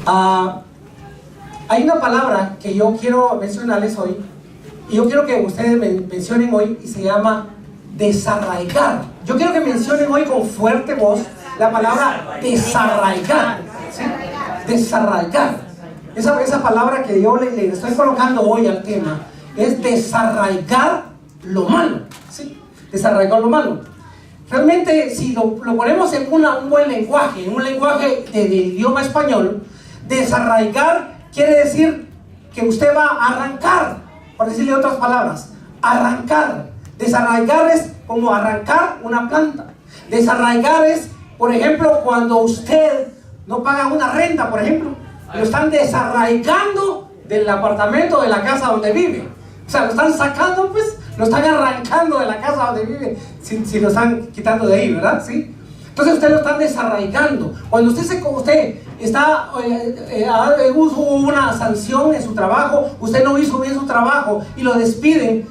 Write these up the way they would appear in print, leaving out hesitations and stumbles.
Hay una palabra que yo quiero mencionarles hoy, y yo quiero que ustedes mencionen hoy, y se llama desarraigar. Yo quiero que mencionen hoy con fuerte voz la palabra desarraigar, ¿sí? Desarraigar. Esa palabra que yo le estoy colocando hoy al tema es desarraigar lo malo, ¿sí? Desarraigar lo malo. Realmente, si lo ponemos en un buen lenguaje, en un lenguaje del idioma español, desarraigar quiere decir que usted va a arrancar, por decirle otras palabras, arrancar. Desarraigar es como arrancar una planta. Desarraigar es, por ejemplo, cuando usted no paga una renta, por ejemplo, lo están desarraigando del apartamento, de la casa donde vive. O sea, lo están sacando, pues, lo están arrancando de la casa donde vive, si lo están quitando de ahí, ¿verdad? ¿Sí? Entonces usted lo están desarraigando. Cuando usted está, hubo una sanción en su trabajo, usted no hizo bien su trabajo y lo despiden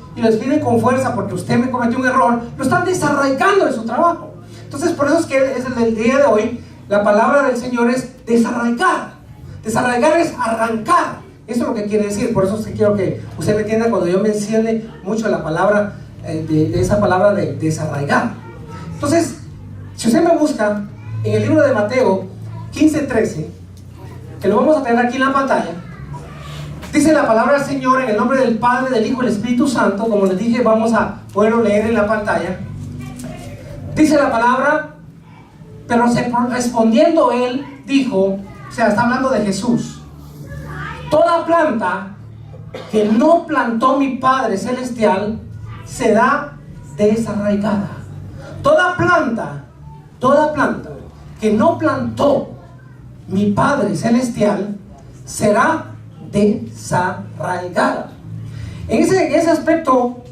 con fuerza porque usted me cometió un error, lo están desarraigando de su trabajo. Entonces, por eso es que es el día de hoy, la palabra del Señor es desarraigar. Desarraigar es arrancar. Eso es lo que quiere decir. Por eso es que quiero que usted me entienda cuando yo mencione mucho la palabra, de esa palabra de desarraigar. Entonces, si usted me busca en el libro de Mateo 15:13, que lo vamos a tener aquí en la pantalla, dice la palabra del Señor en el nombre del Padre, del Hijo y del Espíritu Santo. Como les dije, vamos a poderlo leer en la pantalla. Dice la palabra: pero respondiendo él, dijo, o sea, está hablando de Jesús: toda planta que no plantó mi Padre Celestial será desarraigada. Toda planta que no plantó mi Padre Celestial será desarraigada. En ese aspecto,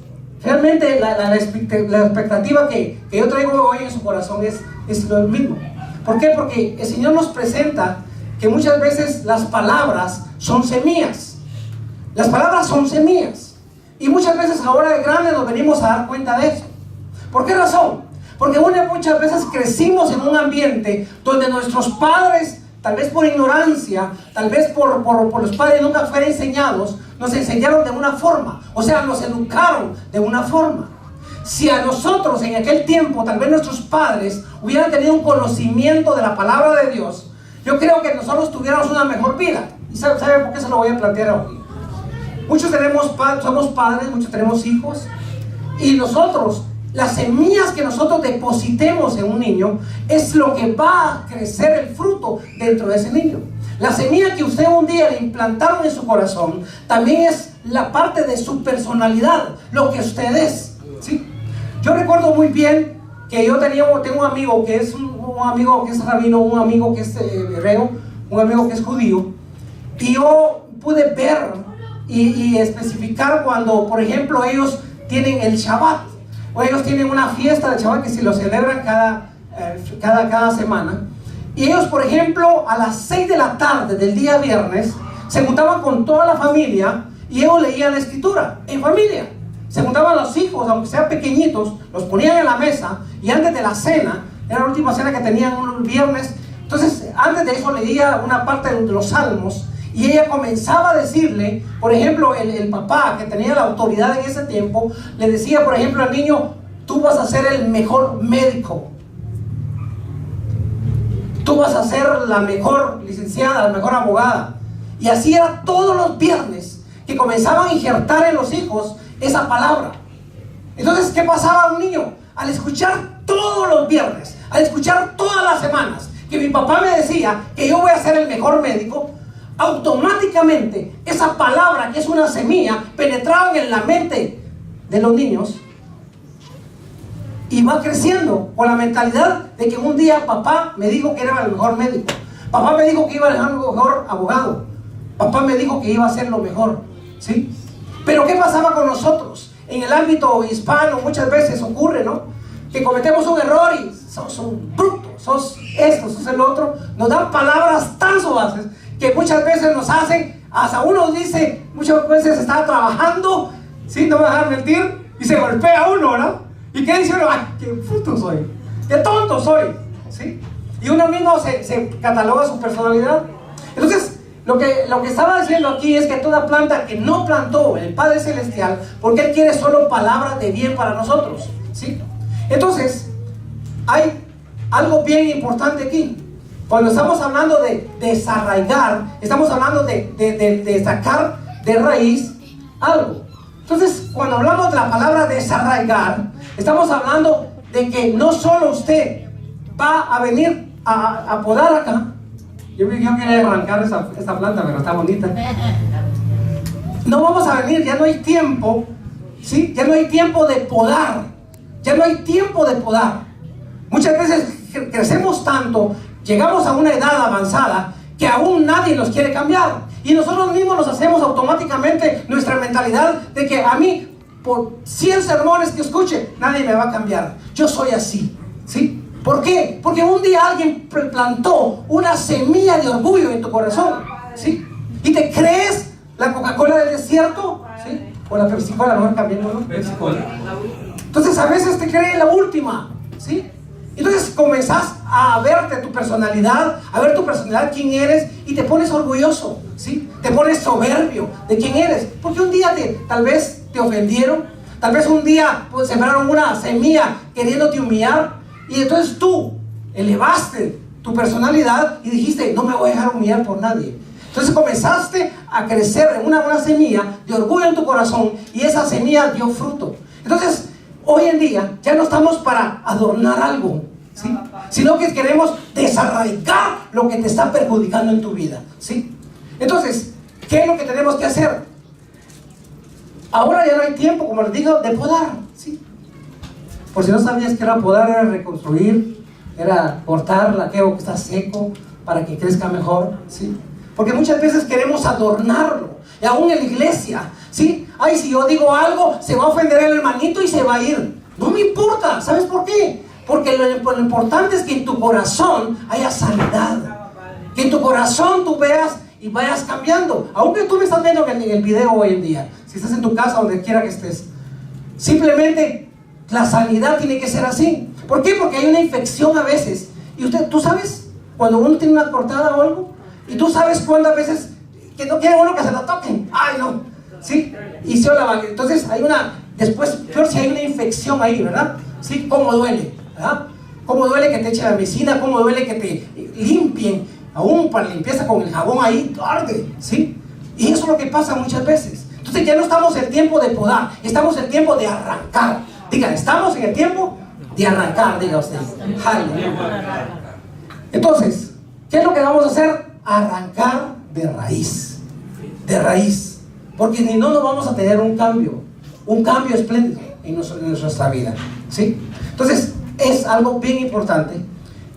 realmente la expectativa que yo traigo hoy en su corazón es lo mismo. ¿Por qué? Porque el Señor nos presenta que muchas veces las palabras son semillas. Las palabras son semillas. Y muchas veces ahora de grandes nos venimos a dar cuenta de eso. ¿Por qué razón? Porque muchas veces crecimos en un ambiente donde nuestros padres, tal vez por ignorancia, tal vez por los padres nunca fueron enseñados, nos enseñaron de una forma. O sea, nos educaron de una forma. Si a nosotros en aquel tiempo, tal vez nuestros padres hubieran tenido un conocimiento de la palabra de Dios, yo creo que nosotros tuviéramos una mejor vida. ¿Y sabe por qué se lo voy a plantear hoy? Muchos somos padres, muchos tenemos hijos, y nosotros, las semillas que nosotros depositemos en un niño es lo que va a crecer el fruto dentro de ese niño. La semilla que usted un día le implantaron en su corazón también es la parte de su personalidad, lo que usted es, ¿sí? Yo recuerdo muy bien que tengo un amigo que es un amigo que es rabino, un amigo que es hebreo, un amigo que es judío, y yo pude ver y especificar cuando, por ejemplo, ellos tienen el Shabbat, o ellos tienen una fiesta de Shabbat que se lo celebran cada semana, y ellos, por ejemplo, a las 6 de la tarde del día viernes se juntaban con toda la familia y ellos leían la escritura en familia. Se juntaban los hijos, aunque sean pequeñitos, los ponían en la mesa, y antes de la cena, era la última cena que tenían un viernes, entonces antes de eso leía una parte de los salmos, y ella comenzaba a decirle, por ejemplo, el papá que tenía la autoridad en ese tiempo, le decía, por ejemplo, al niño: tú vas a ser el mejor médico, tú vas a ser la mejor licenciada, la mejor abogada. Y así era todos los viernes, que comenzaban a injertar en los hijos esa palabra. Entonces, ¿qué pasaba a un niño? Al escuchar todos los viernes, al escuchar todas las semanas que mi papá me decía que yo voy a ser el mejor médico, automáticamente esa palabra, que es una semilla, penetraba en la mente de los niños y va creciendo con la mentalidad de que un día papá me dijo que era el mejor médico, papá me dijo que iba a ser el mejor abogado, papá me dijo que iba a ser lo mejor, ¿sí? Pero ¿qué pasaba con nosotros? En el ámbito hispano muchas veces ocurre, ¿no? Que cometemos un error y sos un bruto, sos esto, sos el otro. Nos dan palabras tan suaves que muchas veces nos hacen, hasta uno dice, muchas veces está trabajando, ¿sí? No me voy a dejar mentir, y se golpea a uno, ¿no? ¿Y qué dice uno? ¡Ay, qué bruto soy! ¡Qué tonto soy! ¿Sí? Y uno mismo se cataloga su personalidad. Entonces, Lo que estaba diciendo aquí es que toda planta que no plantó el Padre Celestial, porque Él quiere solo palabras de bien para nosotros, ¿sí? Entonces, hay algo bien importante aquí. Cuando estamos hablando de desarraigar, estamos hablando de sacar de raíz algo. Entonces, cuando hablamos de la palabra desarraigar, estamos hablando de que no solo usted va a venir a podar acá. Yo quería arrancar esta planta, pero está bonita. No vamos a venir, ya no hay tiempo, ¿sí? Ya no hay tiempo de podar. Ya no hay tiempo de podar. Muchas veces crecemos tanto, llegamos a una edad avanzada, que aún nadie nos quiere cambiar. Y nosotros mismos nos hacemos automáticamente nuestra mentalidad de que a mí, por 100 sermones que escuche, nadie me va a cambiar. Yo soy así, ¿sí? ¿Por qué? Porque un día alguien plantó una semilla de orgullo en tu corazón, ¿sí? Y te crees la Coca-Cola del desierto, ¿sí? O la Pepsi-Cola, mejor cambiémoslo, Pepsi-Cola. Entonces a veces te crees la última, ¿sí? Entonces comenzás a verte tu personalidad, quién eres, y te pones orgulloso, ¿sí? Te pones soberbio de quién eres, porque un día tal vez te ofendieron, tal vez un día pues, sembraron una semilla queriéndote humillar, y entonces tú elevaste tu personalidad y dijiste, no me voy a dejar humillar por nadie. Entonces comenzaste a crecer en una semilla de orgullo en tu corazón, y esa semilla dio fruto. Entonces, hoy en día ya no estamos para adornar algo, ¿sí? Sino que queremos desarraigar lo que te está perjudicando en tu vida, ¿sí? Entonces, ¿qué es lo que tenemos que hacer? Ahora ya no hay tiempo, como les digo, de podar, ¿sí? Por si no sabías que era podar, era reconstruir, era cortar aquello que está seco para que crezca mejor, ¿sí? Porque muchas veces queremos adornarlo, y aún en la iglesia, ¿sí? Ay, si yo digo algo, se va a ofender el hermanito y se va a ir. No me importa, ¿sabes por qué? Porque lo importante es que en tu corazón haya sanidad, que en tu corazón tú veas y vayas cambiando. Aunque tú me estás viendo en el video hoy en día, si estás en tu casa, donde quiera que estés, simplemente la sanidad tiene que ser así. ¿Por qué? Porque hay una infección a veces, y tú sabes cuando uno tiene una cortada o algo, y tú sabes cuándo a veces que no quiere uno que se la toquen. Ay, no, ¿sí? Y se la, entonces hay después, peor si hay una infección ahí, ¿verdad? ¿Sí? ¿Cómo duele? ¿Verdad? ¿Cómo duele que te echen la medicina? ¿Cómo duele que te limpien? Aún para limpieza con el jabón ahí, arde, ¿sí? Y eso es lo que pasa muchas veces. Entonces ya no estamos en el tiempo de podar, estamos en el tiempo de arrancar. Diga, estamos en el tiempo de arrancar, diga usted. Aleluya. Entonces, ¿qué es lo que vamos a hacer? Arrancar de raíz. De raíz. Porque si no, no vamos a tener un cambio espléndido en nuestra vida, ¿sí? Entonces, es algo bien importante,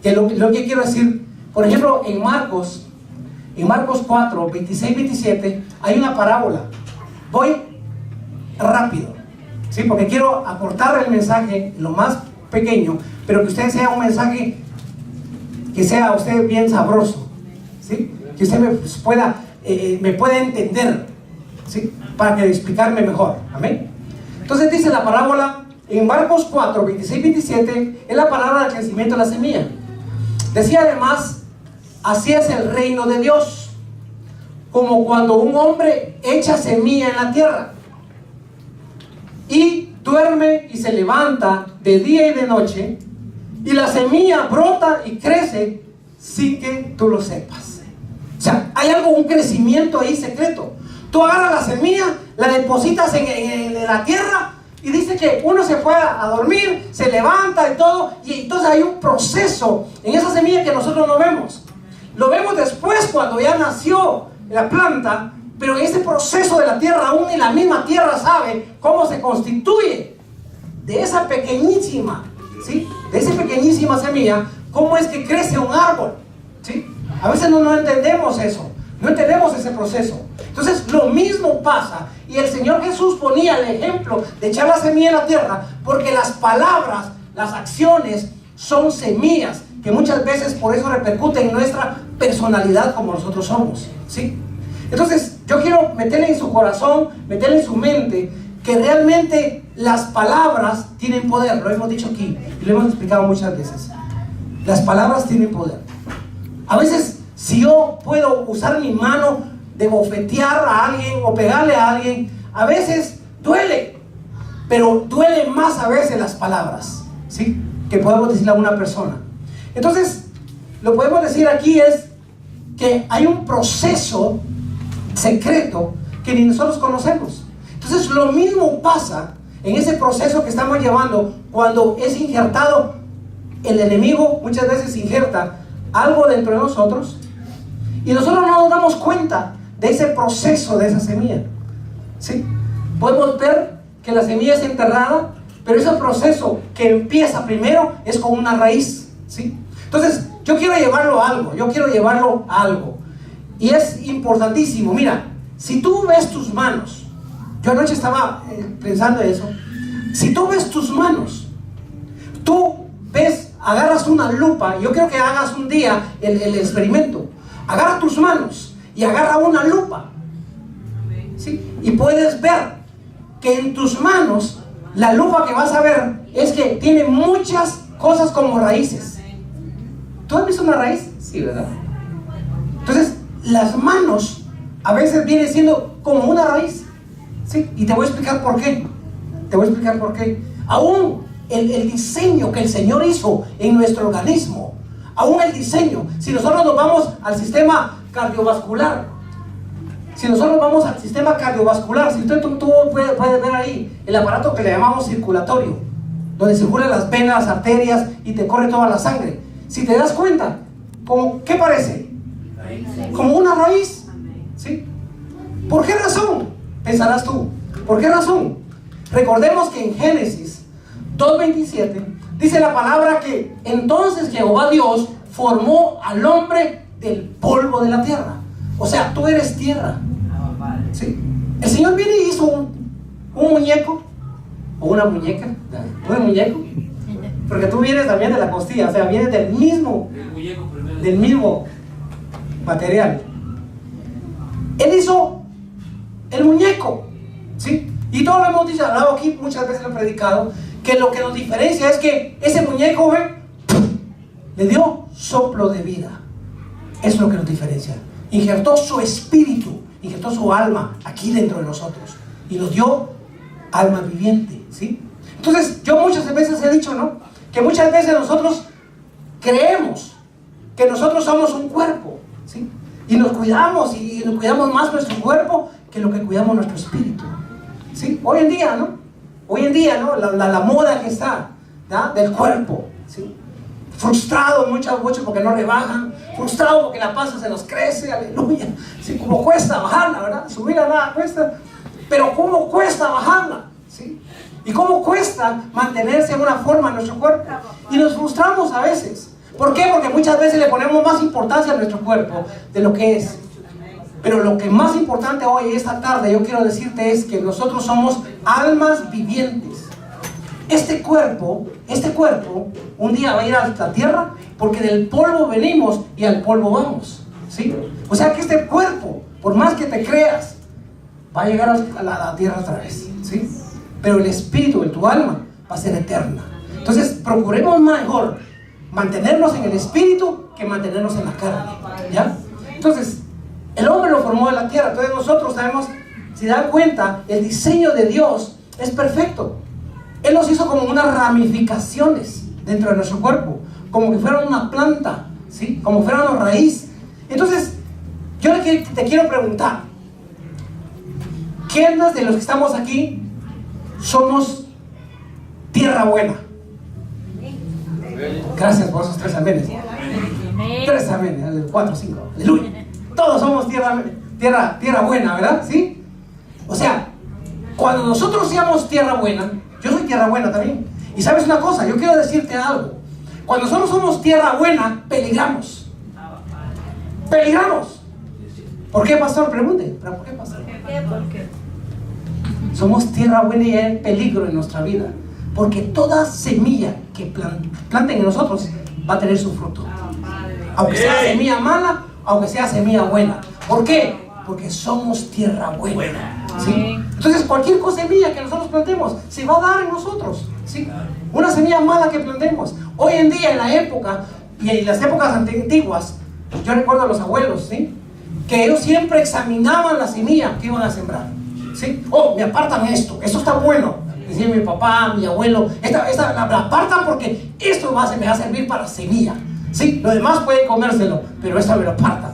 que lo que quiero decir, por ejemplo, en Marcos 4, 26, 27, hay una parábola. Voy rápido, ¿sí? Porque quiero acortar el mensaje lo más pequeño, pero que usted sea un mensaje que sea usted bien sabroso, ¿sí? Que usted me pueda entender, ¿sí? Para que explicarme mejor, amén. Entonces dice la parábola en Marcos 4, 26, 27, es la palabra del crecimiento de la semilla. Decía además, así es el reino de Dios, como cuando un hombre echa semilla en la tierra y duerme y se levanta de día y de noche, y la semilla brota y crece sin que tú lo sepas. O sea, hay un crecimiento ahí secreto. Tú agarras la semilla, la depositas en la tierra, y dice que uno se fue a dormir, se levanta y todo, y entonces hay un proceso en esa semilla que nosotros no vemos. Lo vemos después cuando ya nació la planta, pero en ese proceso de la tierra, aún ni la misma tierra sabe cómo se constituye de esa pequeñísima, ¿sí? De esa pequeñísima semilla, cómo es que crece un árbol, ¿sí? A veces no entendemos eso, no entendemos ese proceso. Entonces lo mismo pasa, y el Señor Jesús ponía el ejemplo de echar la semilla en la tierra, porque las palabras, las acciones son semillas que muchas veces por eso repercuten en nuestra personalidad como nosotros somos, ¿sí? Entonces yo quiero meterle en su corazón, meterle en su mente, que realmente las palabras tienen poder. Lo hemos dicho aquí y lo hemos explicado muchas veces. Las palabras tienen poder. A veces Si yo puedo usar mi mano de bofetear a alguien o pegarle a alguien, a veces duele, pero duele más a veces las palabras, ¿sí?, que podemos decirle a una persona. Entonces, lo que podemos decir aquí es que hay un proceso secreto que ni nosotros conocemos. Entonces, lo mismo pasa en ese proceso que estamos llevando cuando es injertado. El enemigo muchas veces injerta algo dentro de nosotros y nosotros no nos damos cuenta de ese proceso de esa semilla, ¿sí? Podemos ver que la semilla es enterrada, pero ese proceso que empieza primero es con una raíz, ¿sí? Entonces, yo quiero llevarlo a algo, y es importantísimo. Mira, si tú ves tus manos, yo anoche estaba pensando en eso, si tú ves tus manos, tú ves, agarras una lupa, yo quiero que hagas un día el experimento, agarra tus manos y agarra una lupa, ¿sí? Y puedes ver que en tus manos, la lupa que vas a ver es que tiene muchas cosas como raíces. ¿Tú has visto una raíz? Sí, ¿verdad? Entonces, las manos a veces vienen siendo como una raíz, ¿sí? Y te voy a explicar por qué. Aún el diseño que el Señor hizo en nuestro organismo, aún el diseño, si nosotros nos vamos al sistema cardiovascular, si usted tú puedes ver ahí el aparato que le llamamos circulatorio, donde circulan las venas, las arterias y te corre toda la sangre. Si te das cuenta, ¿qué parece? Como una raíz, ¿sí? ¿Por qué razón? Pensarás tú, ¿por qué razón? Recordemos que en Génesis 2:27 dice la palabra que entonces Jehová Dios formó al hombre del polvo de la tierra. O sea, tú eres tierra, ¿sí? El Señor viene y hizo un muñeco o una muñeca, un muñeco, porque tú vienes también de la costilla, o sea, vienes del mismo material. Él hizo el muñeco, ¿sí? Y todo lo hemos dicho, hablado aquí, muchas veces lo he predicado, que lo que nos diferencia es que ese muñeco, le dio soplo de vida. Eso es lo que nos diferencia. Injertó su espíritu, injertó su alma aquí dentro de nosotros y nos dio alma viviente, ¿sí? Entonces, yo muchas veces he dicho, ¿no?, que muchas veces nosotros creemos que nosotros somos un cuerpo, ¿sí? Y nos cuidamos más nuestro cuerpo que lo que cuidamos nuestro espíritu, ¿sí? Hoy en día, ¿no? La moda que está, ¿no?, del cuerpo, ¿sí? Frustrados muchos porque no rebajan, frustrados porque la panza se nos crece, aleluya. ¿Sí? Como cuesta bajarla, ¿verdad? Subirla nada cuesta, pero cómo cuesta bajarla, ¿sí? Y cómo cuesta mantenerse en una forma en nuestro cuerpo. Y nos frustramos a veces. ¿Por qué? Porque muchas veces le ponemos más importancia a nuestro cuerpo de lo que es. Pero lo que más importante hoy, esta tarde, yo quiero decirte es que nosotros somos almas vivientes. Este cuerpo, un día va a ir a la tierra, porque del polvo venimos y al polvo vamos, ¿sí? O sea que este cuerpo, por más que te creas, va a llegar a la tierra otra vez, ¿sí? Pero el espíritu de tu alma va a ser eterna. Entonces, procuremos mejor mantenernos en el espíritu que mantenernos en la carne, ¿ya? Entonces, el hombre lo formó de la tierra. Entonces nosotros sabemos, si dan cuenta, el diseño de Dios es perfecto. Él nos hizo como unas ramificaciones dentro de nuestro cuerpo, como que fuera una planta, ¿sí? Como fuera una raíz. Entonces, yo te quiero preguntar, ¿quiénes de los que estamos aquí somos tierra buena? Gracias por esos 3 amenes. 3 amenes, 4, 5, aleluya. Todos somos tierra buena, ¿verdad? ¿Sí? O sea, cuando nosotros seamos tierra buena, yo soy tierra buena también. Y sabes una cosa, yo quiero decirte algo. Cuando nosotros somos tierra buena, peligramos. Peligramos. ¿Por qué, pastor? Pregunte. ¿Pero por qué, pastor? ¿Por qué? Somos tierra buena y hay peligro en nuestra vida. Porque toda semilla que planten en nosotros va a tener su fruto. Aunque sea semilla mala, aunque sea semilla buena. ¿Por qué? Porque somos tierra buena, ¿sí? Entonces cualquier semilla que nosotros plantemos se va a dar en nosotros, ¿sí? Una semilla mala que plantemos. Hoy en día, en la época y en las épocas antiguas, Yo recuerdo a los abuelos, ¿sí? Que ellos siempre examinaban la semilla que iban a sembrar, ¿sí? Oh, me apartan esto está bueno. Decía mi papá, mi abuelo, la apartan porque esto me va a servir para semilla, ¿sí? Lo demás pueden comérselo, pero esta me lo apartan.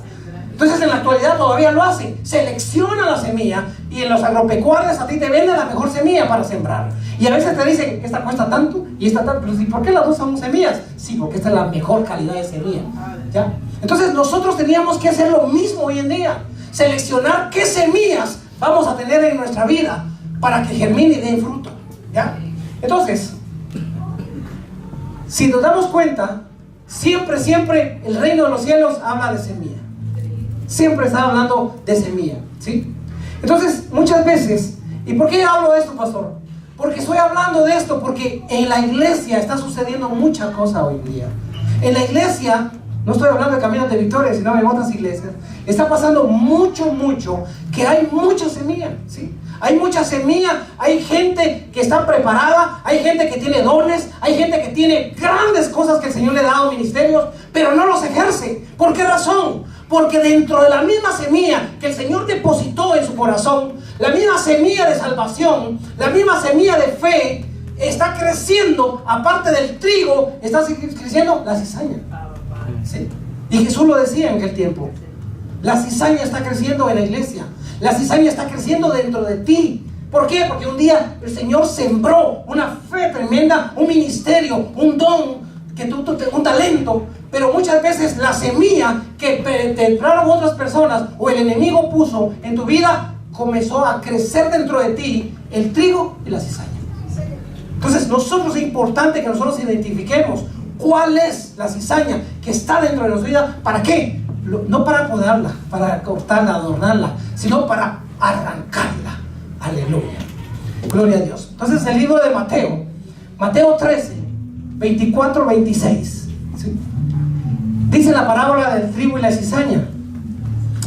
Entonces en la actualidad todavía lo hacen, selecciona la semilla y en los agropecuarios a ti te venden la mejor semilla para sembrar. Y a veces te dicen, esta cuesta tanto y esta tanto, pero ¿y por qué las dos son semillas? Sí, porque esta es la mejor calidad de semilla, ¿ya? Entonces nosotros teníamos que hacer lo mismo hoy en día, seleccionar qué semillas vamos a tener en nuestra vida para que germine y dé fruto, ¿ya? Entonces, si nos damos cuenta, siempre el reino de los cielos habla de semilla. Siempre está hablando de semilla, ¿sí? Entonces, muchas veces, ¿y por qué hablo de esto, pastor? Porque estoy hablando de esto porque en la iglesia está sucediendo mucha cosa hoy en día. En la iglesia, no estoy hablando de Caminos de Victoria, sino en otras iglesias, está pasando mucho, que hay mucha semilla, ¿sí? Hay mucha semilla, hay gente que está preparada, hay gente que tiene dones, hay gente que tiene grandes cosas que el Señor le ha dado, ministerios, pero no los ejerce. ¿Por qué razón? Porque dentro de la misma semilla que el Señor depositó en su corazón, la misma semilla de salvación, la misma semilla de fe, está creciendo, aparte del trigo, está creciendo la cizaña, ¿sí? Y Jesús lo decía en aquel tiempo. La cizaña está creciendo en la iglesia. La cizaña está creciendo dentro de ti. ¿Por qué? Porque un día el Señor sembró una fe tremenda, un ministerio, un don, un talento. Pero muchas veces la semilla que penetraron otras personas o el enemigo puso en tu vida comenzó a crecer dentro de ti el trigo y la cizaña. Entonces nosotros es importante que nosotros identifiquemos cuál es la cizaña que está dentro de nuestra vida. ¿Para qué? No para podarla, para cortarla, adornarla, sino para arrancarla. Aleluya. Gloria a Dios. Entonces el libro de Mateo 13, 24, 26, ¿sí? Dice la parábola del trigo y la cizaña.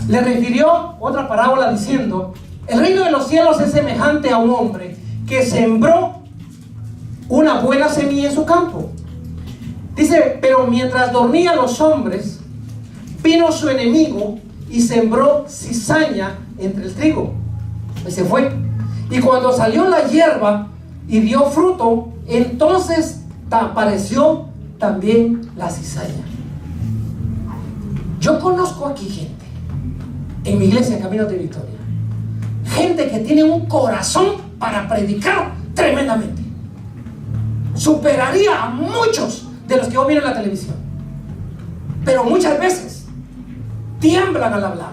Le refirió otra parábola diciendo: el reino de los cielos es semejante a un hombre que sembró una buena semilla en su campo. Dice, pero mientras dormían los hombres, vino su enemigo y sembró cizaña entre el trigo. Y se fue. Y cuando salió la hierba y dio fruto, entonces apareció también la cizaña. Yo conozco aquí gente, en mi iglesia, en Caminos de Victoria, gente que tiene un corazón para predicar tremendamente. Superaría a muchos de los que hoy miran la televisión. Pero muchas veces tiemblan al hablar.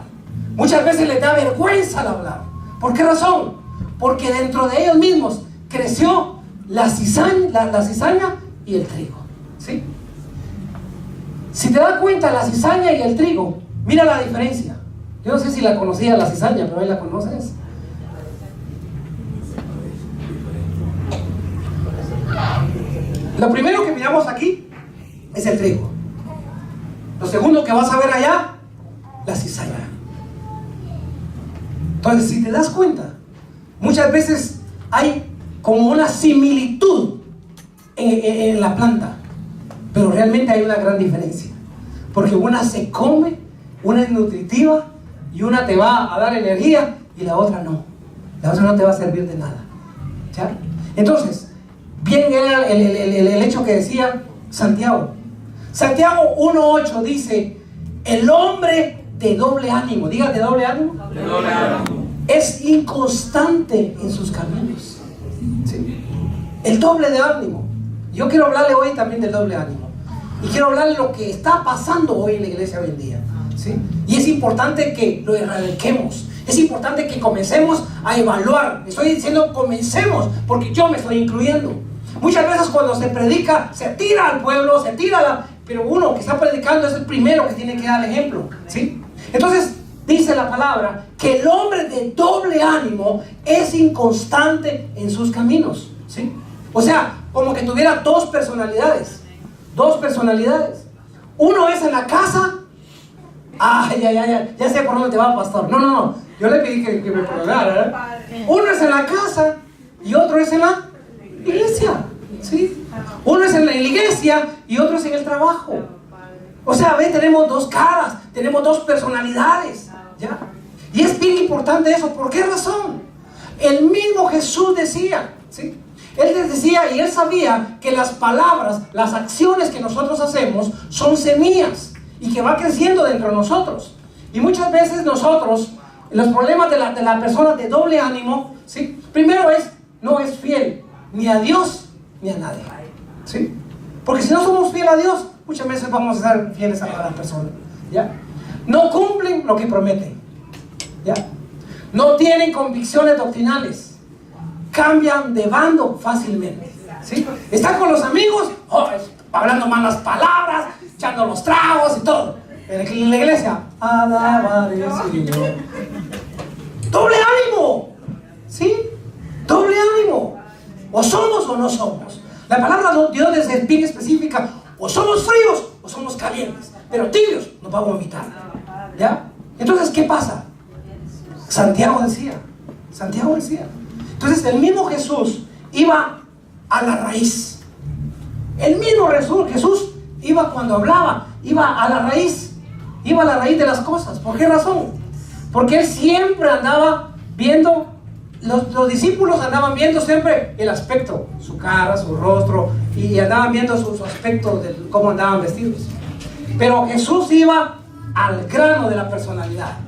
Muchas veces les da vergüenza al hablar. ¿Por qué razón? Porque dentro de ellos mismos creció la cizaña y el trigo, ¿sí? Si te das cuenta, la cizaña y el trigo, mira la diferencia. Yo no sé si la conocía la cizaña, pero ahí la conoces. Lo primero que miramos aquí es el trigo. Lo segundo que vas a ver allá, la cizaña. Entonces, si te das cuenta, muchas veces hay como una similitud en la planta, pero realmente hay una gran diferencia, porque una se come, una es nutritiva y una te va a dar energía y la otra no. La otra no te va a servir de nada, ¿ya? Entonces, bien era el hecho que decía Santiago 1:8 dice: el hombre de doble ánimo, diga, de doble ánimo, de doble ánimo, es inconstante en sus caminos, ¿sí? El doble de ánimo. Yo quiero hablarle hoy también del doble ánimo y quiero hablarle de lo que está pasando hoy en la iglesia hoy en día, ¿sí? Y es importante que lo erradiquemos. Es importante que comencemos a evaluar. Estoy diciendo comencemos porque yo me estoy incluyendo. Muchas veces cuando se predica, se tira al pueblo, pero uno que está predicando es el primero que tiene que dar el ejemplo, ¿sí? Entonces dice la palabra que el hombre de doble ánimo es inconstante en sus caminos, ¿sí? O sea, como que tuviera dos personalidades. Uno es en la casa. Ya sé por dónde te va, pastor. No, yo le pedí que me perdonara, ¿eh? Uno es en la casa y otro es en la iglesia, ¿sí? Uno es en la iglesia y otro es en el trabajo. O sea, ve, tenemos dos caras, tenemos dos personalidades, ¿ya? Y es bien importante eso. ¿Por qué razón? El mismo Jesús decía, ¿sí? Él les decía y él sabía que las palabras, las acciones que nosotros hacemos son semillas y que va creciendo dentro de nosotros. Y muchas veces nosotros, los problemas de la persona de doble ánimo, ¿sí? Primero no es fiel ni a Dios ni a nadie, ¿sí? Porque si no somos fieles a Dios, muchas veces vamos a ser fieles a la persona, ¿ya? No cumplen lo que prometen, ¿ya? No tienen convicciones doctrinales, cambian de bando fácilmente, ¿sí? Están con los amigos, hablando malas palabras, echando los tragos y todo. En la iglesia, alabaré Señor. Doble ánimo, ¿sí? Doble ánimo. O somos o no somos. La palabra de Dios es bien específica. O somos fríos o somos calientes. Pero tibios nos va a vomitar, ¿ya? Entonces, ¿qué pasa? Santiago decía. Entonces, el mismo Jesús iba a la raíz. El mismo Jesús iba cuando hablaba, iba a la raíz de las cosas. ¿Por qué razón? Porque él siempre andaba viendo, los discípulos andaban viendo siempre el aspecto, su cara, su rostro, y andaban viendo su aspecto de cómo andaban vestidos. Pero Jesús iba al grano de la personalidad,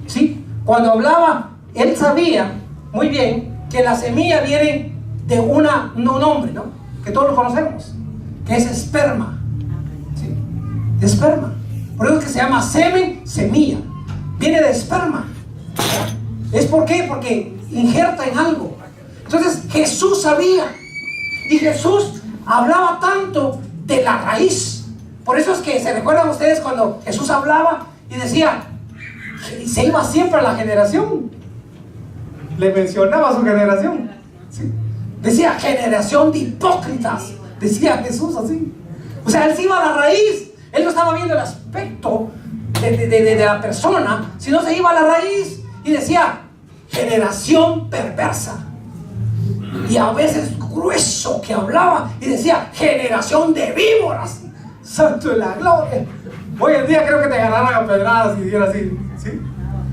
¿sí? Cuando hablaba, él sabía muy bien que la semilla viene de un hombre, ¿no? Que todos lo conocemos, que es esperma, ¿sí? De esperma. Por eso es que se llama semen, semilla. Viene de esperma. ¿Es por qué? Porque injerta en algo. Entonces Jesús sabía. Y Jesús hablaba tanto de la raíz. Por eso es que se recuerdan ustedes cuando Jesús hablaba y decía, se iba siempre a la generación. Le mencionaba su generación, ¿sí? Decía generación de hipócritas. Decía Jesús así. O sea, él se iba a la raíz. Él no estaba viendo el aspecto de la persona, sino se iba a la raíz y decía generación perversa. Y a veces grueso que hablaba y decía generación de víboras. Santo de la gloria. Hoy en día creo que te agarraran a pedradas si dijera así, ¿sí?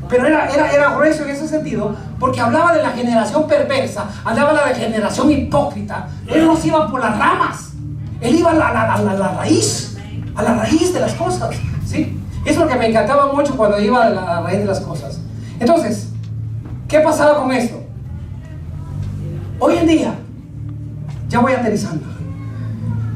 Pero era grueso en ese sentido, porque hablaba de la generación perversa, hablaba de la generación hipócrita. Él no se iba por las ramas, él iba a la raíz, a la raíz de las cosas, ¿sí? Es lo que me encantaba mucho cuando iba a la raíz de las cosas. Entonces, ¿qué pasaba con esto? Hoy en día, ya voy aterrizando.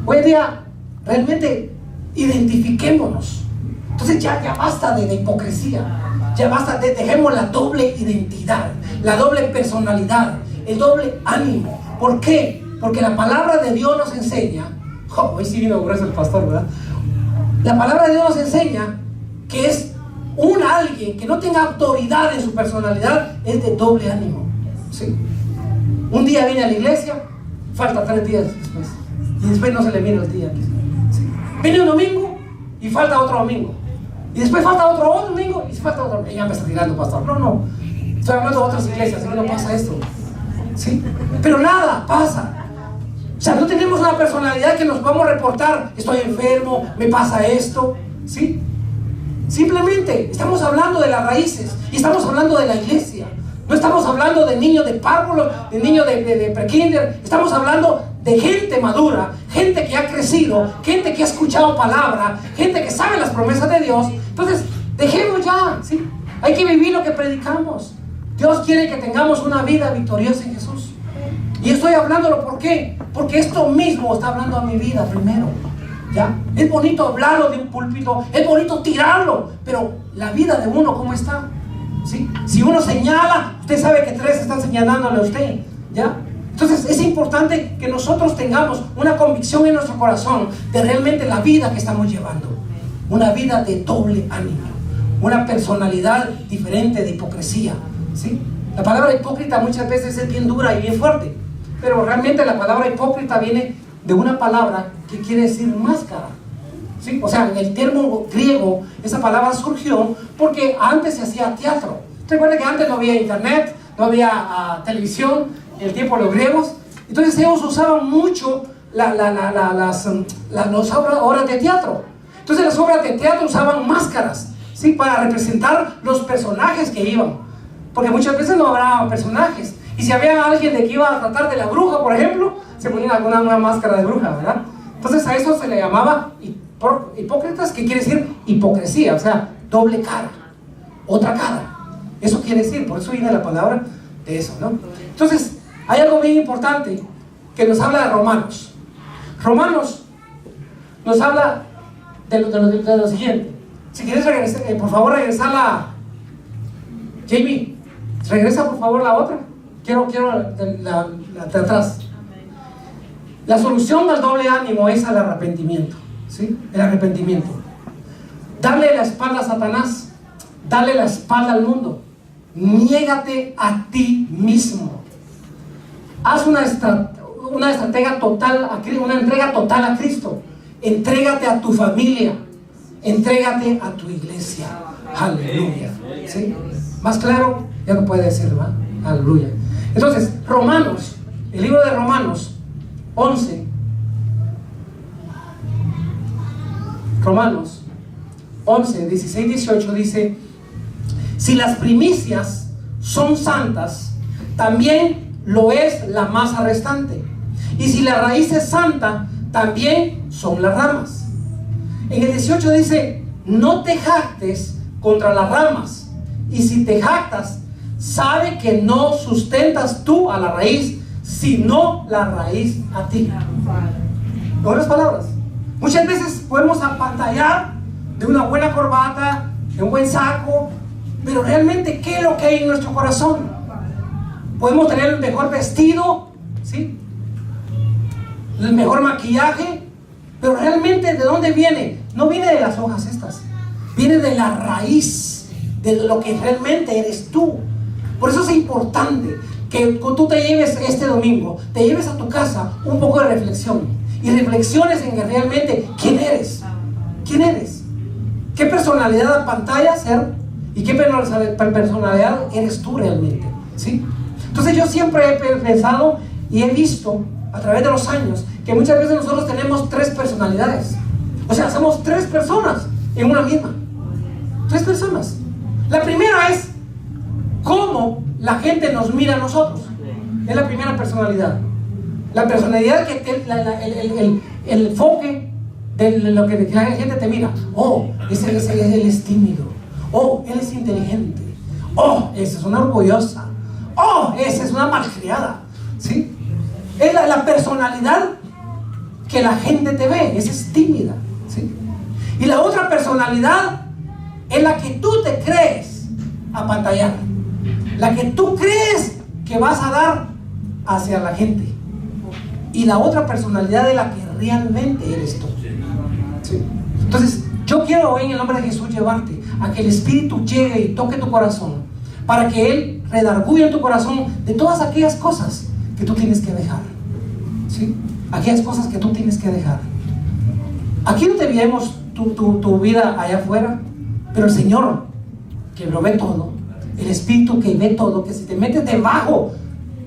Hoy en día, realmente identifiquémonos. Entonces ya basta de hipocresía. Ya basta, dejemos la doble identidad, la doble personalidad, el doble ánimo. ¿Por qué? Porque la palabra de Dios nos enseña, hoy sí vino grueso el pastor, ¿verdad? La palabra de Dios nos enseña que es alguien que no tenga autoridad en su personalidad, es de doble ánimo, ¿sí? Un día viene a la iglesia, falta 3 días después, y después no se le mira el día, ¿sí? Viene un domingo y falta otro domingo. Y después falta otro domingo y falta otro. Ya me está tirando, pastor. No. Estoy hablando de otras iglesias, así que no pasa esto. ¿Sí? Pero nada pasa. O sea, no tenemos una personalidad que nos vamos a reportar. Estoy enfermo, me pasa esto. ¿Sí? Simplemente estamos hablando de las raíces y estamos hablando de la iglesia. No estamos hablando de niños de párvulo, de niños de prekinder. Estamos hablando de gente madura, gente que ha crecido, gente que ha escuchado palabra, gente que sabe las promesas de Dios. Entonces, dejemos ya, ¿sí? Hay que vivir lo que predicamos. Dios quiere que tengamos una vida victoriosa en Jesús. Y estoy hablándolo, ¿por qué? Porque esto mismo está hablando a mi vida primero, ¿ya? Es bonito hablarlo de un púlpito, es bonito tirarlo, pero la vida de uno, ¿cómo está? ¿Sí? Si uno señala, usted sabe que 3 están señalándole a usted, ¿ya? Entonces es importante que nosotros tengamos una convicción en nuestro corazón de realmente la vida que estamos llevando. Una vida de doble ánimo, una personalidad diferente de hipocresía, ¿sí? La palabra hipócrita muchas veces es bien dura y bien fuerte, pero realmente la palabra hipócrita viene de una palabra que quiere decir máscara, ¿sí? O sea, en el término griego esa palabra surgió porque antes se hacía teatro. Recuerden que antes no había internet, no había televisión en el tiempo de los griegos. Entonces ellos usaban mucho las obras de teatro. Entonces las obras de teatro usaban máscaras, ¿sí? Para representar los personajes que iban. Porque muchas veces no habrá personajes. Y si había alguien de que iba a tratar de la bruja, por ejemplo, se ponían una máscara de bruja, ¿verdad? Entonces a eso se le llamaba hipócritas, que quiere decir hipocresía, o sea, doble cara, otra cara. Eso quiere decir, por eso viene la palabra de eso, ¿no? Entonces, hay algo bien importante que nos habla de Romanos. Romanos nos habla de lo siguiente. Si quieres regresar, por favor, regresar Jamie, regresa por favor la otra. Quiero la de atrás. La solución al doble ánimo es al arrepentimiento, ¿sí? El arrepentimiento. Darle la espalda a Satanás, darle la espalda al mundo. Niégate a ti mismo. Haz una entrega total a Cristo. Entrégate a tu familia. Entrégate a tu iglesia. Aleluya. ¿Sí? Más claro, ya no puede decirlo, ¿verdad? Aleluya. Entonces, Romanos, el libro de Romanos 11. Romanos 11, 16, 18 dice: si las primicias son santas, también lo es la masa restante. Y si la raíz es santa, también son las ramas. En el 18 dice: no te jactes contra las ramas. Y si te jactas, sabe que no sustentas tú a la raíz, sino la raíz a ti. En otras palabras, muchas veces podemos apantallar de una buena corbata, de un buen saco, pero realmente, ¿qué es lo que hay en nuestro corazón? Podemos tener el mejor vestido, ¿sí? El mejor maquillaje, pero realmente, ¿de dónde viene? No viene de las hojas estas, viene de la raíz, de lo que realmente eres tú. Por eso es importante que tú te lleves este domingo, te lleves a tu casa un poco de reflexión y reflexiones en que realmente ¿quién eres? ¿Quién eres? ¿Qué personalidad a pantalla ser? ¿Y qué personalidad eres tú realmente? ¿Sí? Entonces yo siempre he pensado y he visto a través de los años que muchas veces nosotros tenemos 3 personalidades. O sea, somos 3 personas en una misma. 3 personas. La primera es cómo la gente nos mira a nosotros. Es la primera personalidad. La personalidad que el enfoque de lo que la gente te mira. Oh, él es tímido. Oh, él es inteligente. Oh, esa es una orgullosa. Oh, esa es una malcriada. ¿Sí? Es la personalidad que la gente te ve. Esa es tímida. ¿Sí? Y la otra personalidad es la que tú te crees apantallar. La que tú crees que vas a dar hacia la gente. Y la otra personalidad es la que realmente eres tú. ¿Sí? Entonces, yo quiero hoy en el nombre de Jesús llevarte a que el Espíritu llegue y toque tu corazón, para que Él redarguya en tu corazón de todas aquellas cosas que tú tienes que dejar. ¿Sí? Aquellas cosas que tú tienes que dejar. Aquí no te vemos tu vida allá afuera, pero el Señor, que lo ve todo, el Espíritu que ve todo, que si te metes debajo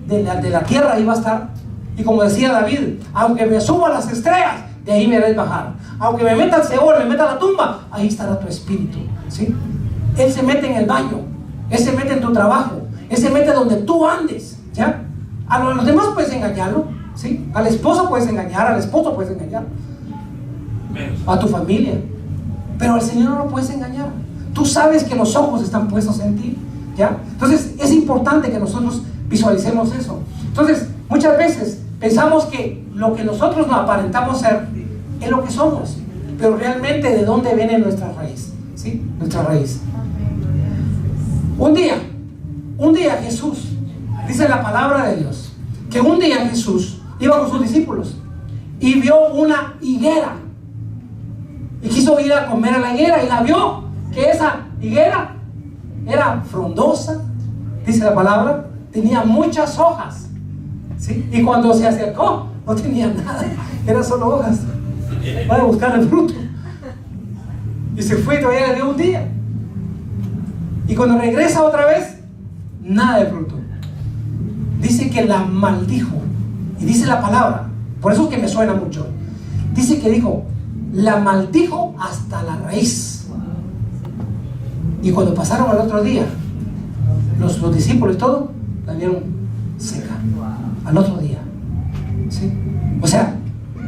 de la tierra, ahí va a estar. Y como decía David: aunque me suba a las estrellas, de ahí me harás bajar. Aunque me meta al Seol, me meta a la tumba, ahí estará tu espíritu. ¿Sí? Él se mete en el baño, Él se mete en tu trabajo, Él se mete donde tú andes. ¿Ya? A los demás puedes engañarlo, ¿sí? Al esposo puedes engañar, al esposo puedes engañar, a tu familia, pero al Señor no lo puedes engañar. Tú sabes que los ojos están puestos en ti. ¿Ya? Entonces es importante que nosotros visualicemos eso. Entonces muchas veces pensamos que lo que nosotros nos aparentamos ser es lo que somos, pero realmente de dónde viene nuestra raíz. ¿Sí? Nuestra raíz. Un día Jesús, dice la palabra de Dios, que un día Jesús iba con sus discípulos y vio una higuera y quiso ir a comer a la higuera, y la vio que esa higuera era frondosa, dice la palabra, tenía muchas hojas. ¿Sí? Y cuando se acercó, no tenía nada, eran solo hojas. Va a buscar el fruto. Y se fue, todavía le dio un día. Y cuando regresa otra vez, nada de fruto. Dice que la maldijo. Y dice la palabra, por eso es que me suena mucho. Dice que dijo: la maldijo hasta la raíz. Y cuando pasaron al otro día, los discípulos y todo, la vieron seca. Al otro día. ¿Sí? O sea,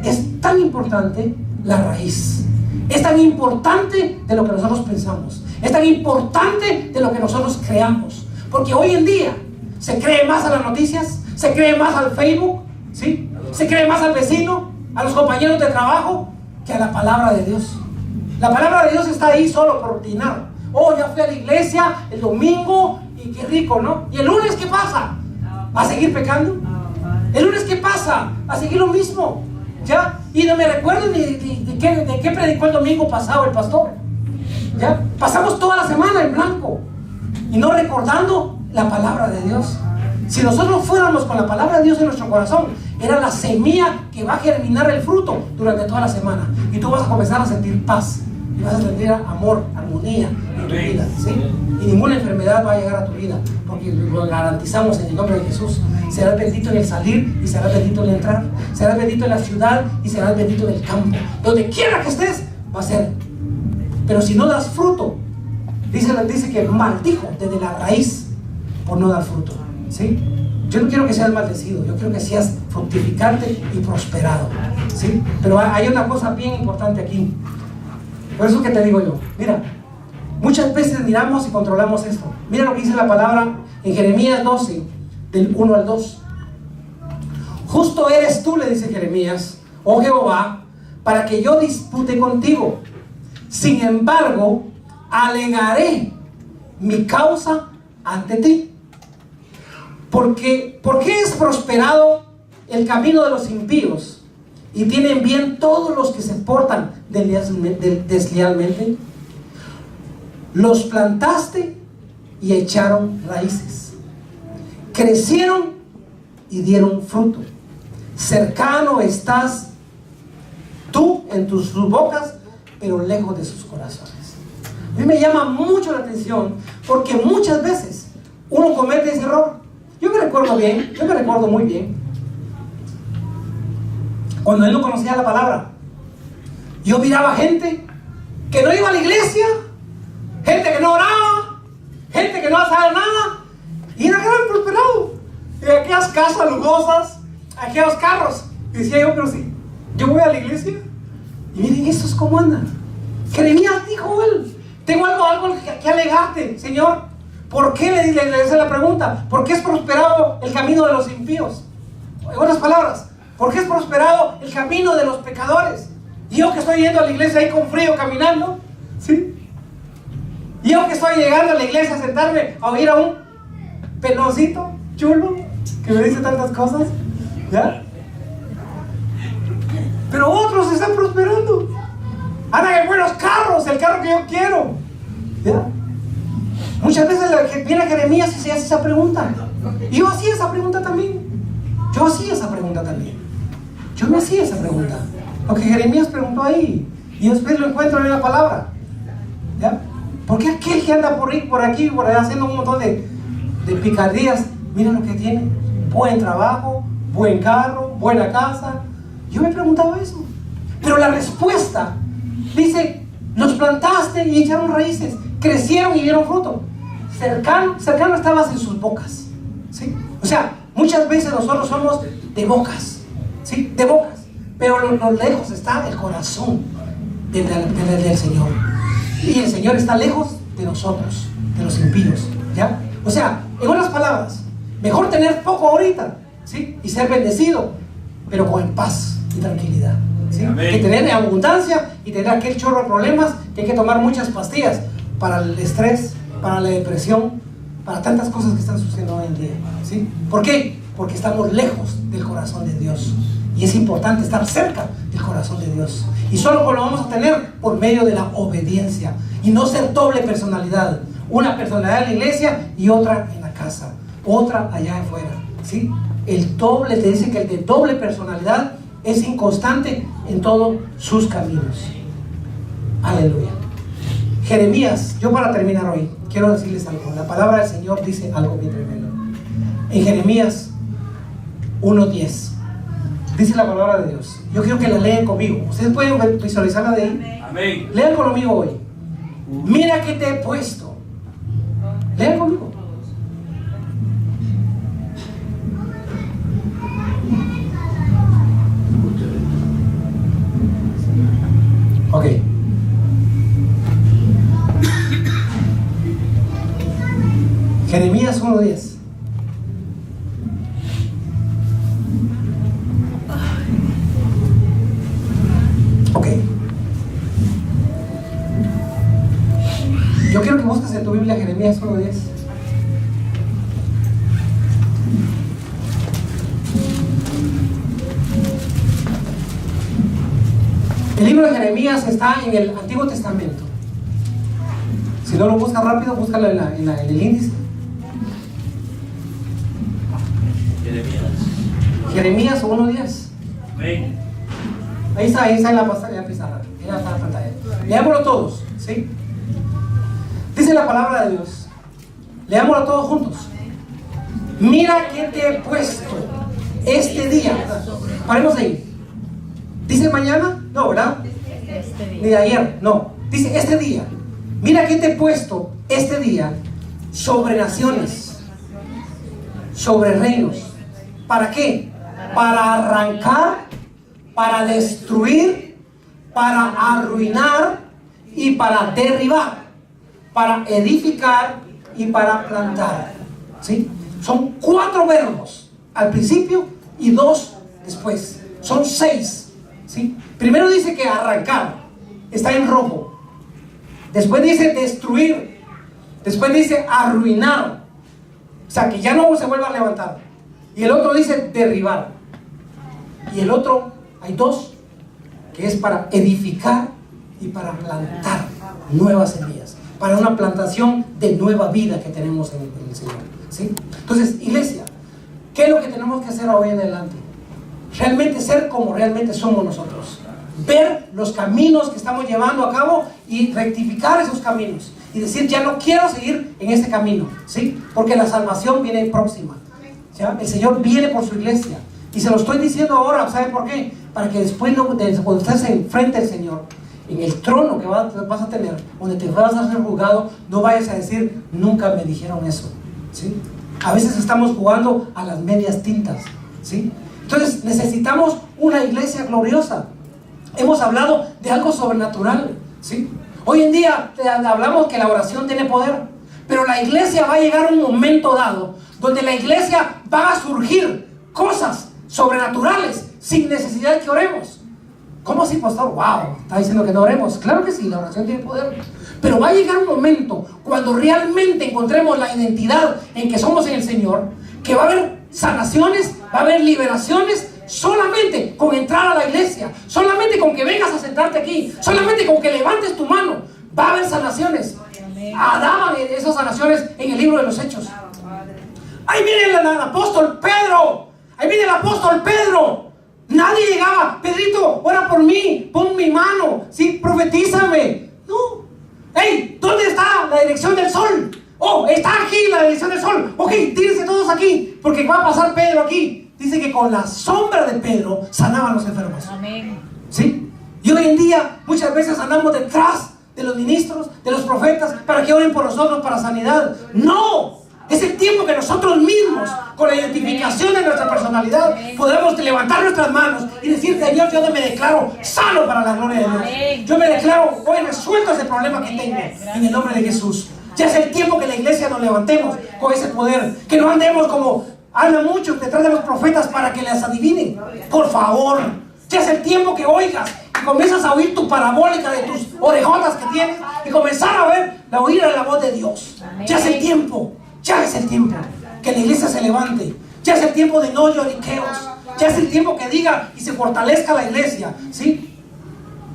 es tan importante la raíz. Es tan importante de lo que nosotros pensamos. Es tan importante de lo que nosotros creamos. Porque hoy en día se cree más a las noticias, se cree más al Facebook, ¿sí? Se cree más al vecino, a los compañeros de trabajo, que a la palabra de Dios. La palabra de Dios está ahí solo por rutinar. Oh, ya fui a la iglesia el domingo y qué rico, ¿no? ¿Y el lunes qué pasa? ¿Va a seguir pecando? ¿El lunes qué pasa? ¿A seguir lo mismo? ¿Ya? Y no me recuerdo de qué predicó el domingo pasado el pastor. ¿Ya? Pasamos toda la semana en blanco y no recordando la palabra de Dios. Si nosotros fuéramos con la palabra de Dios en nuestro corazón, era la semilla que va a germinar el fruto durante toda la semana. Y tú vas a comenzar a sentir paz. Y vas a sentir amor, armonía en tu vida, ¿sí? Y ninguna enfermedad va a llegar a tu vida, porque lo garantizamos en el nombre de Jesús. Serás bendito en el salir y serás bendito en el entrar. Serás bendito en la ciudad y serás bendito en el campo. Donde quiera que estés, va a ser. Pero si no das fruto, dice que maldijo desde la raíz por no dar fruto, ¿sí? Yo no quiero que seas maldecido, yo quiero que seas fructificante y prosperado, ¿sí? Pero hay una cosa bien importante aquí. Por eso que te digo yo, mira, muchas veces miramos y controlamos esto. Mira lo que dice la palabra en Jeremías 12, del 1 al 2. Justo eres tú, le dice Jeremías, oh Jehová, para que yo dispute contigo. Sin embargo, alegaré mi causa ante ti. ¿Por qué es prosperado el camino de los impíos y tienen bien todos los que se portan deslealmente? Los plantaste y echaron raíces, crecieron y dieron fruto. Cercano estás tú en sus bocas, pero lejos de sus corazones. A mí me llama mucho la atención porque muchas veces uno comete ese error. Yo me recuerdo muy bien cuando él no conocía la palabra. Yo miraba gente que no iba a la iglesia, gente que no oraba, gente que no hacía nada, y era gran prosperado. Y aquellas casas lujosas, aquellos carros. Y decía yo, pero si yo voy a la iglesia, y miren estos cómo andan. Jeremías dijo él, tengo algo que alegarte, Señor. ¿Por qué le hace la pregunta? ¿Por qué es prosperado el camino de los impíos? En otras palabras, ¿por qué es prosperado el camino de los pecadores? Y yo que estoy yendo a la iglesia ahí con frío caminando, ¿sí? Y yo que estoy llegando a la iglesia a sentarme a oír a un peloncito chulo que me dice tantas cosas, ¿ya? Pero otros están prosperando. Andan en buenos carros, el carro que yo quiero, ¿ya? Muchas veces viene Jeremías y se hace esa pregunta. Y yo hacía esa pregunta también. Yo me hacía esa pregunta. Lo que Jeremías preguntó ahí. Y después lo encuentro en la palabra. ¿Ya? ¿Por qué aquel que anda por aquí, por allá, haciendo un montón de picardías, mira lo que tiene? Buen trabajo, buen carro, buena casa. Yo me preguntaba eso. Pero la respuesta dice, los plantaste y echaron raíces, crecieron y dieron fruto. Cercano estabas en sus bocas, ¿sí? O sea, muchas veces nosotros somos de bocas, ¿sí? De bocas. Pero lo lejos está el corazón del Señor. Y el Señor está lejos de nosotros, de los impíos, ¿ya? O sea, en otras palabras, mejor tener poco ahorita, ¿sí? Y ser bendecido, pero con paz y tranquilidad, ¿sí? Que tener abundancia y tener aquel chorro de problemas que hay que tomar muchas pastillas para el estrés, para la depresión, para tantas cosas que están sucediendo hoy en día, ¿sí? ¿Por qué? Porque estamos lejos del corazón de Dios. Y es importante estar cerca del corazón de Dios. Y solo lo vamos a tener por medio de la obediencia. Y no ser doble personalidad. Una personalidad en la iglesia y otra en la casa. Otra allá afuera, ¿sí? El doble, te dice que el de doble personalidad es inconstante en todos sus caminos. Aleluya. Jeremías, yo para terminar hoy, quiero decirles algo. La palabra del Señor dice algo bien tremendo. En Jeremías 1:10 Dice la palabra de Dios. Yo quiero que la lean conmigo. Ustedes pueden visualizarla de ahí. Amén. Lean conmigo hoy. Mira que te he puesto. Lean conmigo. Ok. Jeremías 1:10. Ok. Yo quiero que busques en tu Biblia Jeremías 1:10. El libro de Jeremías está en el Antiguo Testamento. Si no lo buscas rápido, búscalo en el índice. Jeremías 1:10. Amén. Ahí está en la pizarra. Ahí está la pantalla. Leámoslo todos, ¿sí? Dice la palabra de Dios. Leámoslo todos juntos. Mira que te he puesto este día. Paremos ahí. ¿Dice mañana? No, ¿verdad? Ni de ayer, no. Dice este día. Mira que te he puesto este día sobre naciones, sobre reinos. ¿Para qué? Para arrancar, para destruir, para arruinar y para derribar, para edificar y para plantar. ¿Sí? Son 4 verbos al principio y 2 después. Son 6. ¿Sí? Primero dice que arrancar, está en rojo. Después dice destruir. Después dice arruinar. O sea, que ya no se vuelva a levantar. Y el otro dice derribar. Y el otro, hay 2, que es para edificar y para plantar nuevas semillas. Para una plantación de nueva vida que tenemos en el Señor. ¿Sí? Entonces, iglesia, ¿qué es lo que tenemos que hacer hoy en adelante? Realmente ser como realmente somos nosotros. Ver los caminos que estamos llevando a cabo y rectificar esos caminos. Y decir, ya no quiero seguir en este camino. ¿Sí? Porque la salvación viene próxima. ¿Ya? El Señor viene por su iglesia. Y se lo estoy diciendo ahora, ¿sabe por qué? Para que después, cuando estés enfrente del Señor, en el trono que vas a tener, donde te vas a ser juzgado, no vayas a decir, nunca me dijeron eso. ¿Sí? A veces estamos jugando a las medias tintas. ¿Sí? Entonces necesitamos una iglesia gloriosa. Hemos hablado de algo sobrenatural. ¿Sí? Hoy en día hablamos que la oración tiene poder, pero la iglesia va a llegar a un momento dado donde la iglesia va a surgir cosas sobrenaturales sin necesidad de que oremos. ¿Cómo así, pastor? Wow, está diciendo que no oremos. Claro que sí, la oración tiene poder. Pero va a llegar un momento cuando realmente encontremos la identidad en que somos en el Señor, que va a haber sanaciones, va a haber liberaciones solamente con entrar a la iglesia, solamente con que vengas a sentarte aquí, solamente con que levantes tu mano, va a haber sanaciones. Daban esas sanaciones en el libro de los Hechos. Ahí viene el apóstol Pedro. Ahí viene el apóstol Pedro. Nadie llegaba. Pedrito, ora por mí, pon mi mano, sí, profetízame. No. Hey, ¿dónde está la dirección del sol? Oh, está aquí la dirección del sol. Ok, tírense todos aquí, porque va a pasar Pedro aquí. Dice que con la sombra de Pedro sanaban los enfermos. Amén. ¿Sí? Y hoy en día muchas veces andamos detrás de los ministros, de los profetas, para que oren por nosotros para sanidad. No. Es el tiempo que nosotros mismos, con la identificación de nuestra personalidad, podemos levantar nuestras manos y decir, Señor, yo me declaro sano para la gloria de Dios. Yo me declaro, hoy resuelto ese problema que tengo en el nombre de Jesús. Ya es el tiempo que la iglesia nos levantemos con ese poder, que no andemos como andan muchos detrás de los profetas para que les adivinen. Por favor, ya es el tiempo que oigas y comienzas a oír tu parabólica de tus orejotas que tienes y comenzar a oír la voz de Dios. Ya es el tiempo. Ya es el tiempo que la iglesia se levante. Ya es el tiempo de no lloriqueos. Ya es el tiempo que diga y se fortalezca la iglesia. ¿Sí?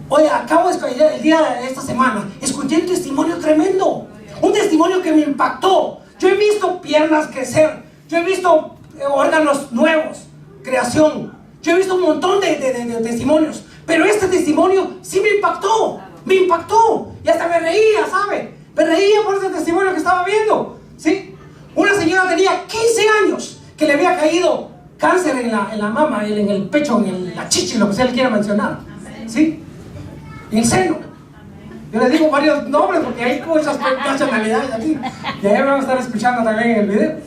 Oye, acabo de escuchar el día de esta semana, escuché un testimonio tremendo. Un testimonio que me impactó. Yo he visto piernas crecer. Yo he visto órganos nuevos, creación. Yo he visto un montón de testimonios. Pero este testimonio sí me impactó. Me impactó. Y hasta me reía, ¿sabe? Me reía por ese testimonio que estaba viendo. ¿Sí? Una señora tenía 15 años que le había caído cáncer en la mama, en el pecho, en la chichi, lo que sea le quiera mencionar, ¿sí? En el seno. Yo les digo varios nombres porque hay muchas nacionalidades aquí. Y ahí vamos a estar escuchando también en el video.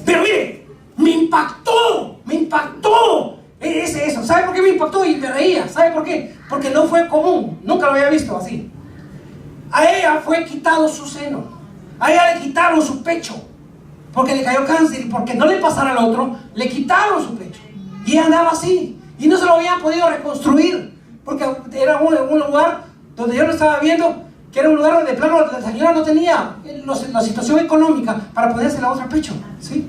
Pero mire, me impactó eso. ¿Sabe por qué me impactó? Y me reía. ¿Sabe por qué? Porque no fue común, nunca lo había visto así. A ella fue quitado su seno, a ella le quitaron su pecho, porque le cayó cáncer, y porque no le pasara al otro, le quitaron su pecho. Y ella andaba así, y no se lo habían podido reconstruir, porque era un lugar donde yo lo estaba viendo, que era un lugar donde de plano la señora no tenía la situación económica para ponerse la otra pecho, ¿sí?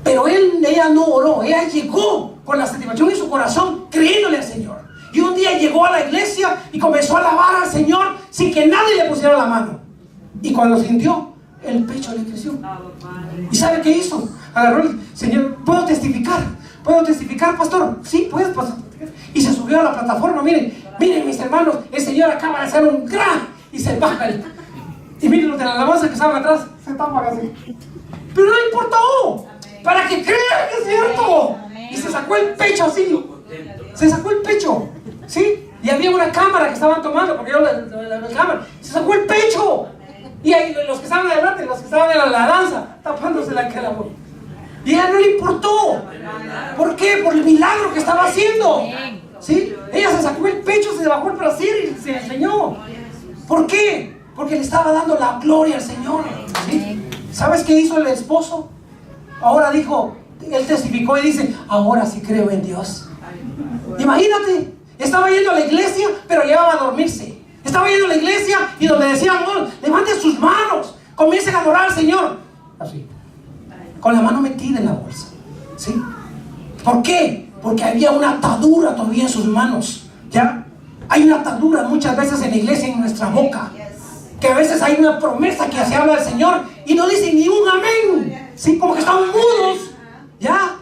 Pero ella no oró, ella llegó con la satisfacción en su corazón, creyéndole al Señor. Y un día llegó a la iglesia y comenzó a alabar al Señor sin que nadie le pusiera la mano. Y cuando sintió, el pecho le creció. ¿Y sabe qué hizo? Agarró el Señor, ¿puedo testificar? ¿Puedo testificar, pastor? Sí, puedes, pastor. Y se subió a la plataforma. Miren mis hermanos, el Señor acaba de hacer un gran, y se baja. Y miren los de la alabanza que estaban atrás, se tapan así. Pero no le importó, para que crean que es cierto. Y se sacó el pecho así. Se sacó el pecho, ¿sí? Y había una cámara que estaban tomando, porque yo la cámara. Se sacó el pecho. Y ahí los que estaban adelante, los que estaban en la danza, tapándose la cara. Y a ella no le importó. ¿Por qué? Por el milagro que estaba haciendo, ¿sí? Ella se sacó el pecho, se bajó el brasier y se enseñó. ¿Por qué? Porque le estaba dando la gloria al Señor, ¿sí? ¿Sabes qué hizo el esposo? Ahora dijo, él testificó y dice, ahora sí creo en Dios. Imagínate, estaba yendo a la iglesia, pero llegaba a dormirse. Estaba yendo a la iglesia y donde decían, no, levanten sus manos, comiencen a adorar al Señor. Así, con la mano metida en la bolsa, ¿sí? ¿Por qué? Porque había una atadura todavía en sus manos, ¿ya? Hay una atadura muchas veces en la iglesia, en nuestra boca, que a veces hay una promesa que se habla del Señor y no dicen ni un amén, ¿sí? Como que están mudos, ¿ya?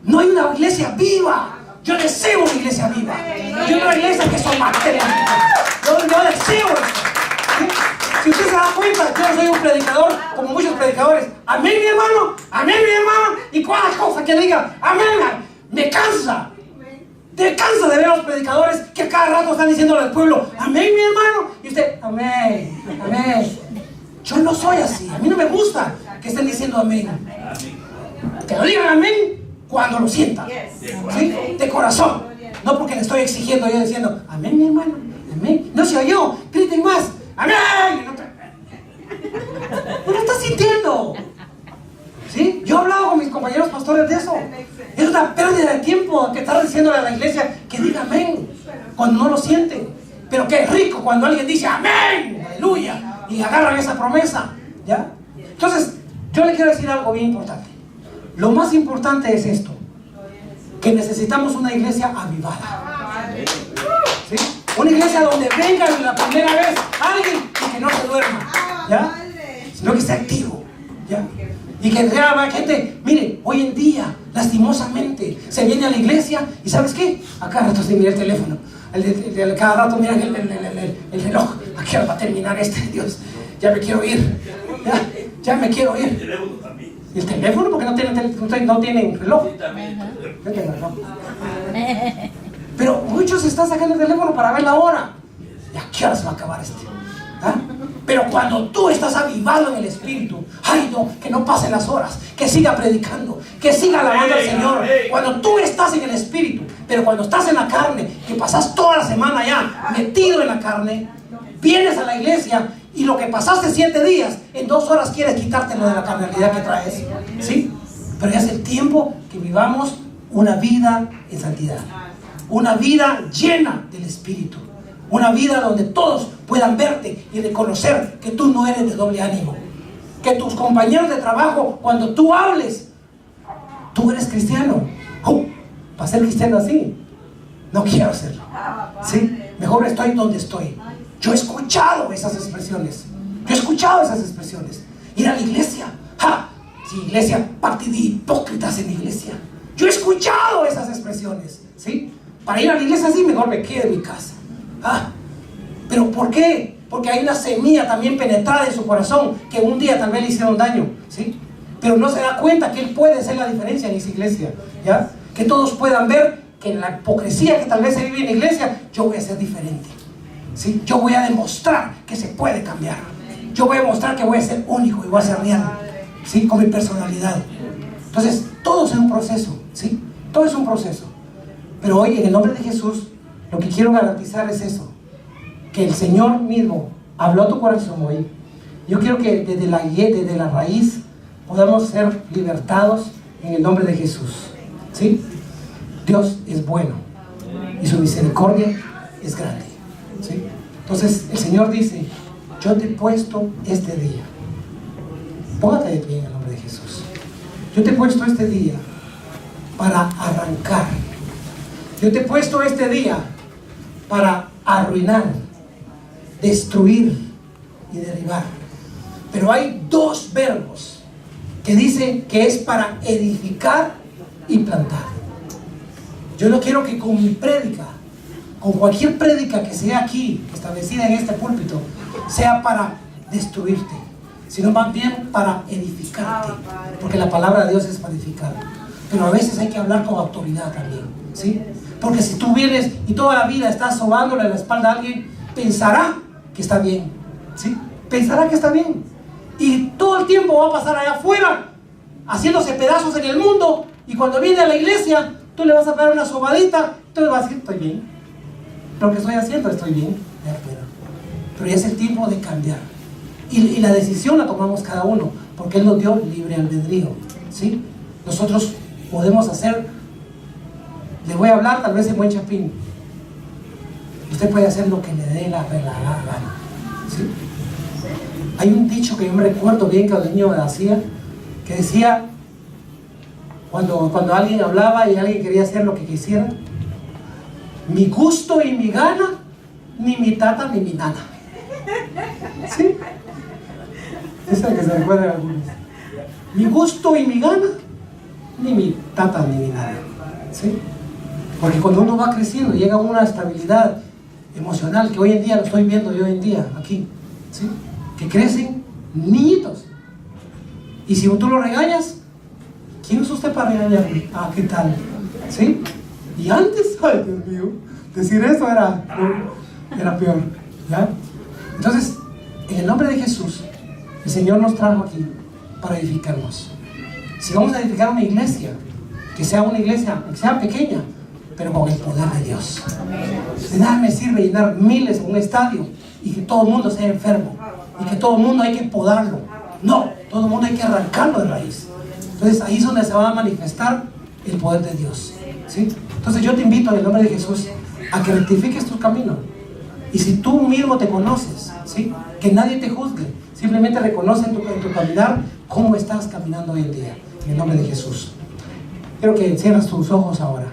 No hay una iglesia viva. Yo deseo una iglesia viva. Yo una iglesia que son materialistas. Yo deseo eso, ¿sí? Si usted se da cuenta, yo no soy un predicador como muchos predicadores. Amén, mi hermano. Amén, mi hermano. Y cada cosa que diga, amén, me cansa. Te cansa de ver a los predicadores que cada rato están diciéndole al pueblo, amén, mi hermano. Y usted, amén, amén. Yo no soy así. A mí no me gusta que estén diciendo amén. Que lo digan amén cuando lo sientan, ¿sí? De corazón. No porque le estoy exigiendo yo diciendo, amén, mi hermano, amén. No se oyó, griten más, amén. No lo estás sintiendo, ¿sí? Yo he hablado con mis compañeros pastores de eso. Es una pérdida de tiempo que estar diciéndole a la iglesia que diga amén cuando no lo sienten. Pero qué rico cuando alguien dice amén, aleluya, y agarran esa promesa, ¿ya? Entonces, yo le quiero decir algo bien importante. Lo más importante es esto, que necesitamos una iglesia avivada, ¿sí? Una iglesia donde venga la primera vez alguien y que no se duerma, ¿ya? Sino que esté activo, ¿ya? Y que realmente gente, mire, hoy en día, lastimosamente, se viene a la iglesia y ¿sabes qué? A cada rato se mira el teléfono, cada rato miran el reloj, ¿a qué hora va a terminar Dios? Ya me quiero ir, ya me quiero ir. ¿El teléfono? Porque no tienen reloj. No tienen reloj. Pero muchos están sacando el teléfono para ver la hora. ¿Y a qué hora se va a acabar ¿Ah? Pero cuando tú estás avivado en el Espíritu, ay no, que no pasen las horas, que siga predicando, que siga alabando al Señor. Cuando tú estás en el Espíritu, pero cuando estás en la carne, que pasas toda la semana ya metido en la carne, vienes a la iglesia y lo que pasaste 7 días, en 2 horas quieres quitártelo de la carnalidad que traes, ¿sí? Pero ya es el tiempo que vivamos una vida en santidad, una vida llena del Espíritu, una vida donde todos puedan verte y reconocer que tú no eres de doble ánimo, que tus compañeros de trabajo, cuando tú hables, tú eres cristiano. Para ser cristiano así, no quiero serlo, ¿sí? Mejor estoy donde estoy. Yo he escuchado esas expresiones. Ir a la iglesia. ¡Ja! Sí, iglesia, parte de hipócritas en la iglesia. Yo he escuchado esas expresiones, ¿sí? Para ir a la iglesia así, mejor me quedo en mi casa. ¿Ah? ¿Pero por qué? Porque hay una semilla también penetrada en su corazón que un día tal vez le hicieron daño, ¿sí? pero no se da cuenta que Él puede hacer la diferencia en esa iglesia, ¿ya? Que todos puedan ver que en la hipocresía que tal vez se vive en la iglesia, yo voy a ser diferente, ¿sí? Yo voy a demostrar que se puede cambiar. Yo voy a demostrar que voy a ser único y voy a ser real, ¿sí? Con mi personalidad. Entonces, todo es un proceso, ¿sí? Todo es un proceso. Pero hoy, en el nombre de Jesús, lo que quiero garantizar es eso, que el Señor mismo habló a tu corazón hoy. Yo quiero que desde la raíz podamos ser libertados en el nombre de Jesús, ¿sí? Dios es bueno y su misericordia es grande, ¿sí? Entonces el Señor dice: yo te he puesto este día. Póngate de pie en el nombre de Jesús. Yo te he puesto este día para arrancar. Yo te he puesto este día para arruinar, destruir y derribar. Pero hay dos verbos que dicen que es para edificar y plantar. Yo no quiero que con mi prédica, con cualquier prédica que sea aquí, establecida en este púlpito, sea para destruirte, sino más bien para edificarte, porque la palabra de Dios es para edificar. Pero a veces hay que hablar con autoridad también, ¿sí? Porque si tú vienes y toda la vida estás sobándole la espalda a alguien, pensará que está bien, ¿sí? Pensará que está bien. Y todo el tiempo va a pasar allá afuera, haciéndose pedazos en el mundo, y cuando viene a la iglesia, tú le vas a dar una sobadita, tú le vas a decir: estoy bien, lo que estoy haciendo estoy bien, pero ya es el tiempo de cambiar. Y la decisión la tomamos cada uno, porque Él nos dio libre albedrío, ¿sí? Nosotros podemos hacer, le voy a hablar tal vez en buen chapín, usted puede hacer lo que le dé la gana, ¿sí? Hay un dicho que yo me recuerdo bien que el niño me hacía, que decía, cuando alguien hablaba y alguien quería hacer lo que quisiera: mi gusto y mi gana, ni mi tata ni mi nana. ¿Sí? Esa es la que se recuerda a algunos. Mi gusto y mi gana, ni mi tata ni mi nana. ¿Sí? Porque cuando uno va creciendo, llega a una estabilidad emocional, que hoy en día lo estoy viendo yo hoy en día aquí, ¿sí? Que crecen niñitos, y si tú lo regañas, ¿quién es usted para regañarme? Ah, ¿qué tal? ¿Sí? Y antes, ay Dios mío, decir eso era peor, ¿ya? Entonces, en el nombre de Jesús, el Señor nos trajo aquí para edificarnos. Si vamos a edificar una iglesia, que sea una iglesia, que sea pequeña, pero con el poder de Dios. De nada me sirve llenar miles en un estadio y que todo el mundo sea enfermo, y que todo el mundo hay que podarlo. No, todo el mundo hay que arrancarlo de raíz. Entonces ahí es donde se va a manifestar el poder de Dios, ¿sí? Entonces yo te invito en el nombre de Jesús a que rectifiques tu camino. Y si tú mismo te conoces, ¿sí? Que nadie te juzgue, simplemente reconoce en tu caminar cómo estás caminando hoy en día, en el nombre de Jesús. Quiero que cierres tus ojos ahora.